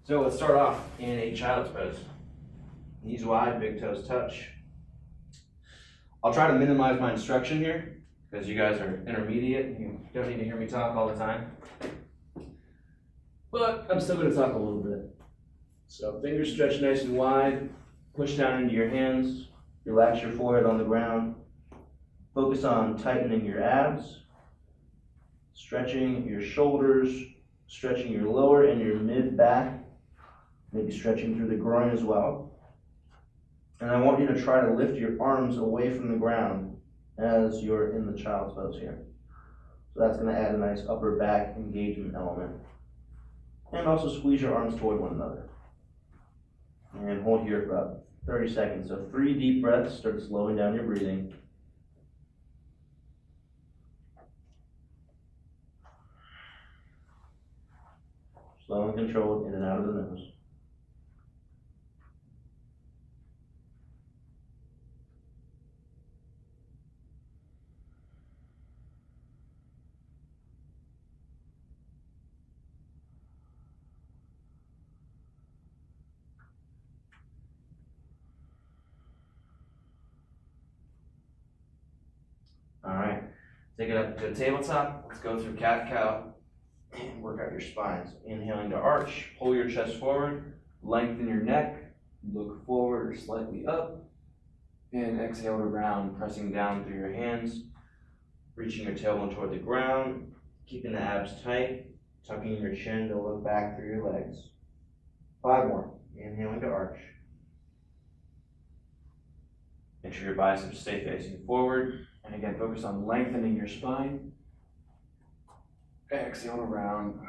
So let's start off in a child's pose. Knees wide, big toes touch. I'll try to minimize my instruction here because you guys are intermediate. You don't need to hear me talk all the time. But I'm still going to talk a little bit. So fingers stretched nice and wide. Push down into your hands. Relax your forehead on the ground. Focus on tightening your abs, stretching your shoulders, stretching your lower and your mid back, maybe stretching through the groin as well. And I want you to try to lift your arms away from the ground as you're in the child's pose here. So that's going to add a nice upper back engagement element. And also squeeze your arms toward one another. And hold here for about 30 seconds. So 3 deep breaths, start slowing down your breathing. Slow and controlled in and out of the nose. All right, take it up to a tabletop. Let's go through cat-cow and work out your spines. Inhaling to arch, pull your chest forward, lengthen your neck, look forward or slightly up, and exhale to round, pressing down through your hands, reaching your tailbone toward the ground, keeping the abs tight, tucking your chin to look back through your legs. 5 more. Inhaling to arch. Make sure your biceps stay facing forward. And again, focus on lengthening your spine. Exhale around.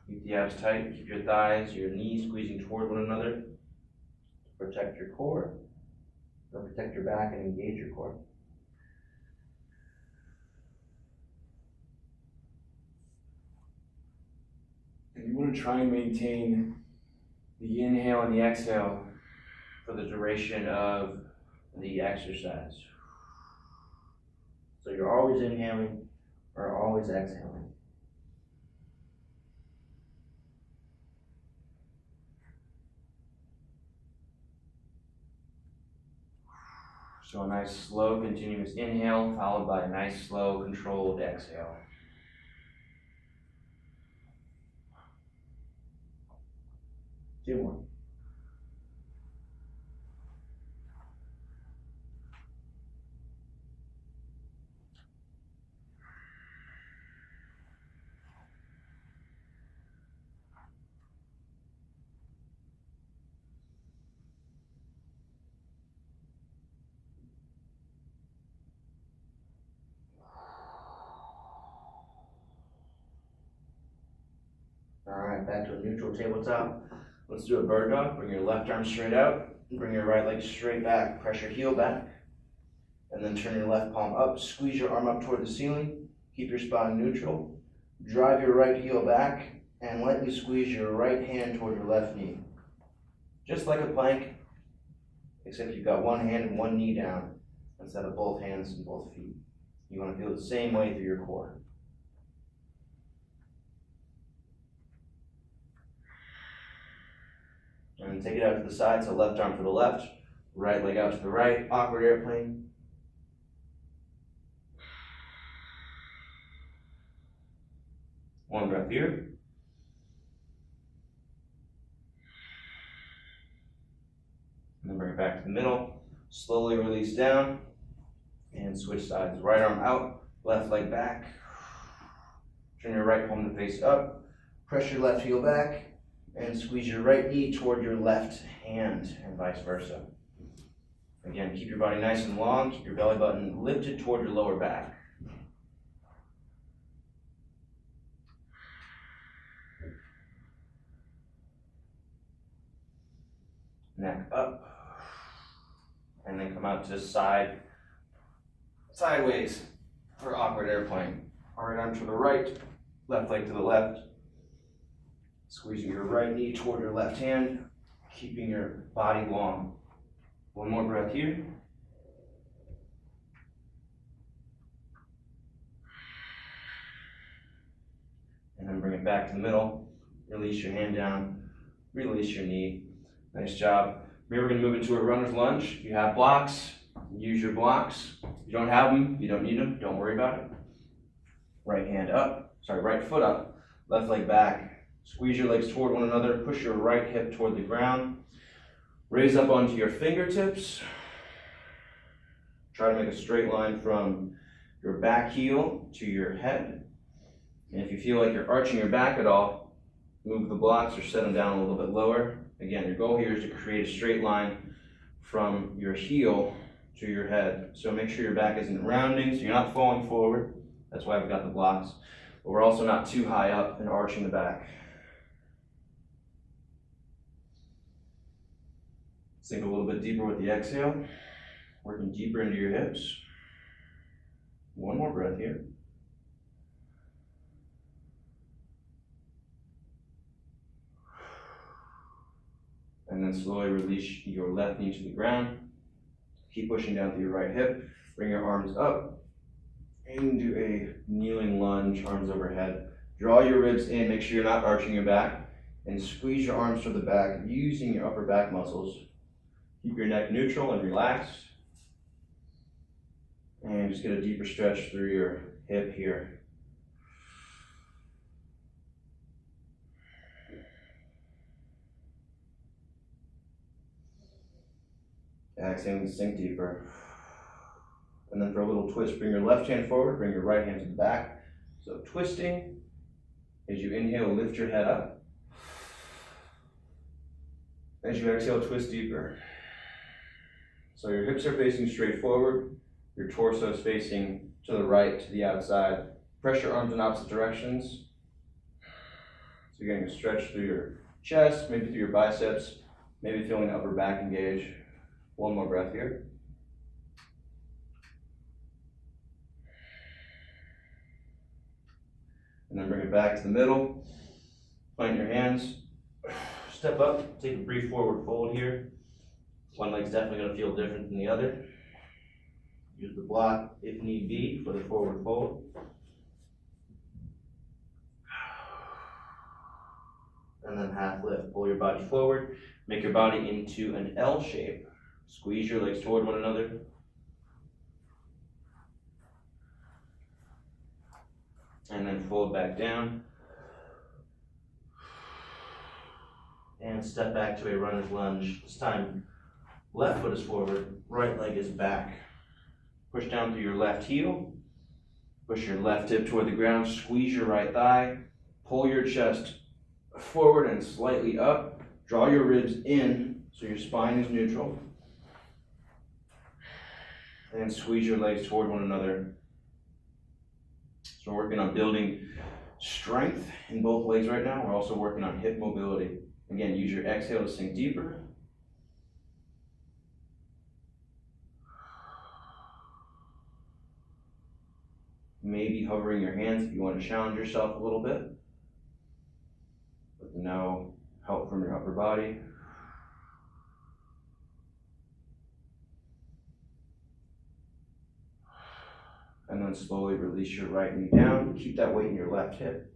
Keep the abs tight. Keep your thighs, your knees squeezing toward one another. Protect your core. Or protect your back and engage your core. And you want to try and maintain the inhale and the exhale for the duration of the exercise. So you're always inhaling or always exhaling. So a nice slow continuous inhale followed by a nice slow controlled exhale. Two more. Alright, back to a neutral tabletop. Let's do a bird dog. Bring your left arm straight out. Bring your right leg straight back. Press your heel back. And then turn your left palm up. Squeeze your arm up toward the ceiling. Keep your spine neutral. Drive your right heel back and lightly squeeze your right hand toward your left knee. Just like a plank, except you've got one hand and one knee down instead of both hands and both feet. You want to feel the same way through your core. And then take it out to the side, so left arm to the left, right leg out to the right, awkward airplane. One breath here. And then bring it back to the middle. Slowly release down and switch sides. Right arm out, left leg back. Turn your right palm to face up. Press your left heel back and squeeze your right knee toward your left hand and vice versa. Again, keep your body nice and long. Keep your belly button lifted toward your lower back. Neck up. And then come out to sideways for awkward airplane. Right arm to the right, left leg to the left. Squeezing your right knee toward your left hand, keeping your body long. One more breath here. And then bring it back to the middle. Release your hand down. release your knee. Nice job. Here we're gonna move into a runner's lunge. If you have blocks, use your blocks. If you don't have them, you don't need them, don't worry about it. Right foot up, left leg back. Squeeze your legs toward one another, push your right hip toward the ground. Raise up onto your fingertips. Try to make a straight line from your back heel to your head. And if you feel like you're arching your back at all, move the blocks or set them down a little bit lower. Again, your goal here is to create a straight line from your heel to your head. So make sure your back isn't rounding, so you're not falling forward. That's why I've got the blocks. But we're also not too high up and arching the back. Sink a little bit deeper with the exhale, working deeper into your hips. One more breath here. And then slowly release your left knee to the ground. Keep pushing down through your right hip. Bring your arms up. Into a kneeling lunge, arms overhead. Draw your ribs in, make sure you're not arching your back. And squeeze your arms to the back, using your upper back muscles. Keep your neck neutral and relaxed. And just get a deeper stretch through your hip here. Exhaling, sink deeper. And then for a little twist, bring your left hand forward, bring your right hand to the back. So twisting, as you inhale, lift your head up. As you exhale, twist deeper. So your hips are facing straight forward, your torso is facing to the right, to the outside. Press your arms in opposite directions. So you're getting a stretch through your chest, maybe through your biceps, maybe feeling the upper back engage. One more breath here. And then bring it back to the middle. Plant your hands. Step up, take a brief forward fold here. One leg's definitely going to feel different than the other. Use the block if need be for the forward fold. And then half lift. Pull your body forward. Make your body into an L shape. Squeeze your legs toward one another. And then fold back down. And step back to a runner's lunge. This time, left foot is forward, right leg is back. Push down through your left heel. Push your left hip toward the ground. Squeeze your right thigh. Pull your chest forward and slightly up. Draw your ribs in so your spine is neutral. And squeeze your legs toward one another. So we're working on building strength in both legs right now. We're also working on hip mobility. Again, use your exhale to sink deeper. Maybe hovering your hands if you want to challenge yourself a little bit. With no help from your upper body. And then slowly release your right knee down. Keep that weight in your left hip.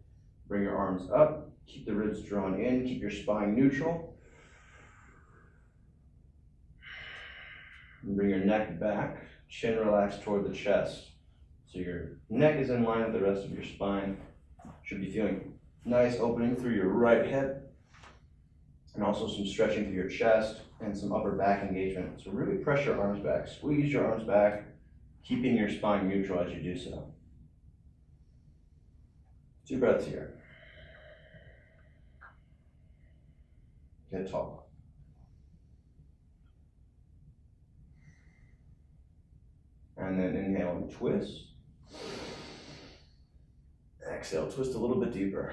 Bring your arms up. Keep the ribs drawn in. Keep your spine neutral. And bring your neck back. Chin relaxed toward the chest. So your neck is in line with the rest of your spine. Should be feeling nice opening through your right hip. And also some stretching through your chest and some upper back engagement. So really press your arms back. Squeeze your arms back, keeping your spine neutral as you do so. 2 breaths here. Get tall. And then inhale and twist. Exhale, twist a little bit deeper.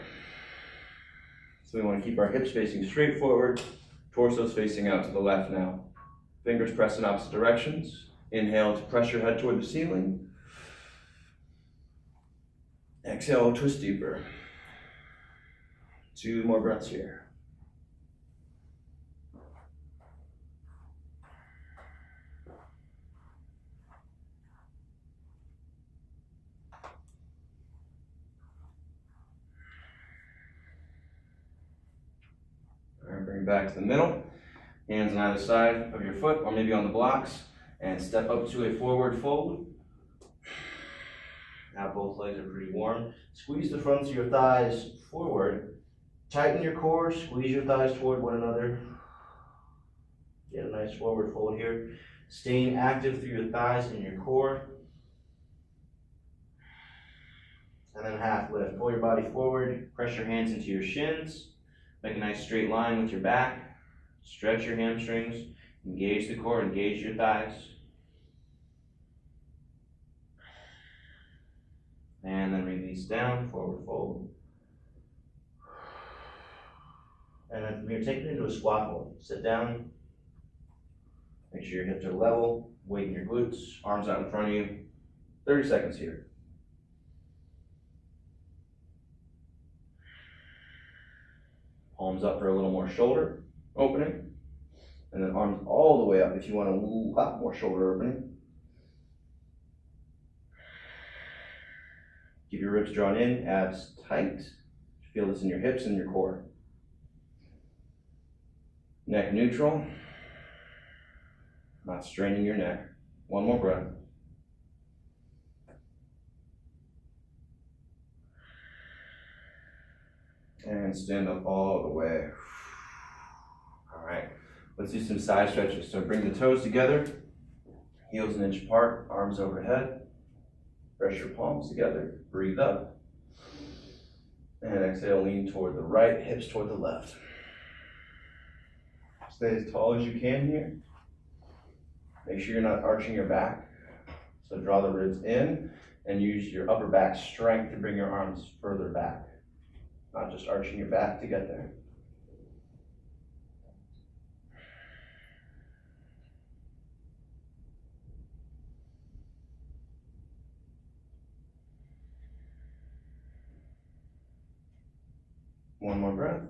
So we want to keep our hips facing straight forward, torso's facing out to the left now. Fingers press in opposite directions. Inhale to press your head toward the ceiling. Exhale, twist deeper. 2 more breaths here. Bring back to the middle. Hands on either side of your foot or maybe on the blocks. And step up to a forward fold. Now both legs are pretty warm. Squeeze the fronts of your thighs forward. Tighten your core, squeeze your thighs toward one another. Get a nice forward fold here. Staying active through your thighs and your core. And then half lift. Pull your body forward, press your hands into your shins. Make a nice straight line with your back. Stretch your hamstrings. Engage the core, engage your thighs. And then release down, forward fold. And then from here, take it into a squat hold. Sit down. Make sure your hips are level. Weight in your glutes. Arms out in front of you. 30 seconds here. Palms up for a little more shoulder opening. And then arms all the way up if you want a lot more shoulder opening. Keep your ribs drawn in, abs tight. Feel this in your hips and your core. Neck neutral. Not straining your neck. One more breath. And stand up all the way. All right, let's do some side stretches. So bring the toes together, heels an inch apart, arms overhead. Press your palms together, breathe up. And exhale, lean toward the right, hips toward the left. Stay as tall as you can here. Make sure you're not arching your back. So draw the ribs in and use your upper back strength to bring your arms further back. Not just arching your back to get there. One more breath.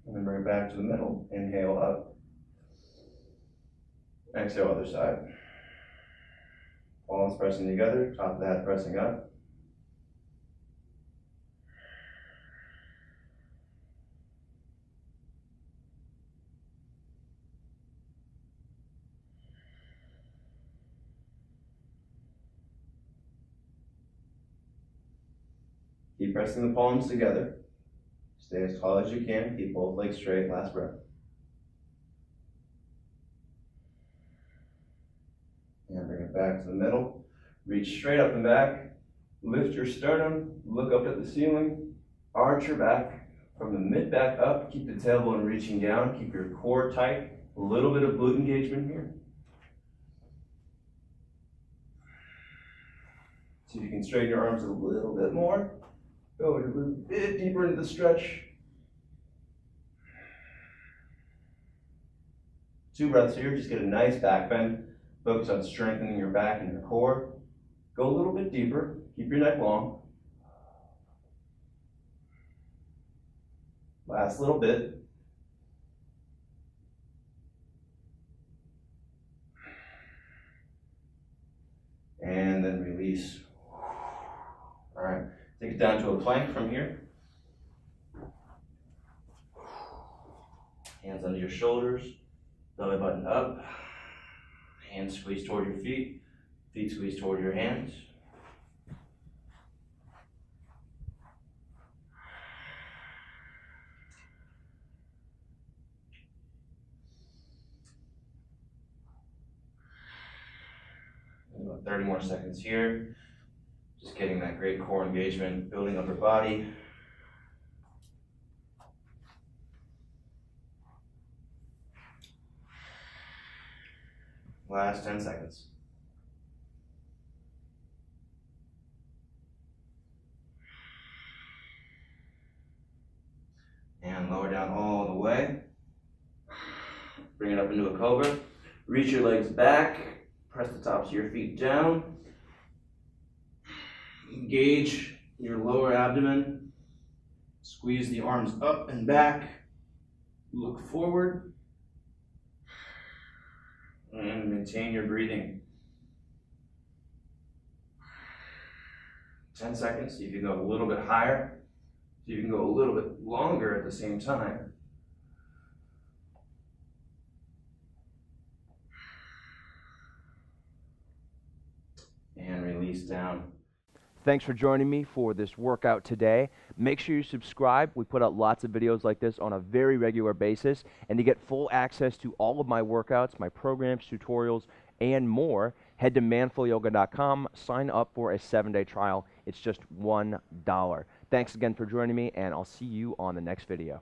And then bring it back to the middle. Inhale up. Exhale, other side. Palms pressing together, top of the head pressing up. Keep pressing the palms together. Stay as tall as you can. Keep both legs straight. Last breath. And bring it back to the middle. Reach straight up and back. Lift your sternum. Look up at the ceiling. Arch your back. From the mid back up, keep the tailbone reaching down. Keep your core tight. A little bit of glute engagement here. See if you can straighten your arms a little bit more. Go a little bit deeper into the stretch. 2 breaths here. Just get a nice back bend. Focus on strengthening your back and your core. Go a little bit deeper. Keep your neck long. Last little bit. And then release. All right, take it down to a plank from here. Hands under your shoulders, belly button up. Hands squeeze toward your feet, feet squeeze toward your hands. About 30 more seconds here. Just getting that great core engagement, building upper body. Last 10 seconds. And lower down all the way. Bring it up into a cobra. Reach your legs back. Press the tops of your feet down. Engage your lower abdomen. Squeeze the arms up and back. Look forward. And maintain your breathing. 10 seconds. See if you can go a little bit higher. So you can go a little bit longer at the same time. And release down. Thanks for joining me for this workout today. Make sure you subscribe. We put out lots of videos like this on a very regular basis. And to get full access to all of my workouts, my programs, tutorials, and more, head to manfulyoga.com, sign up for a 7-day trial. It's just $1. Thanks again for joining me, and I'll see you on the next video.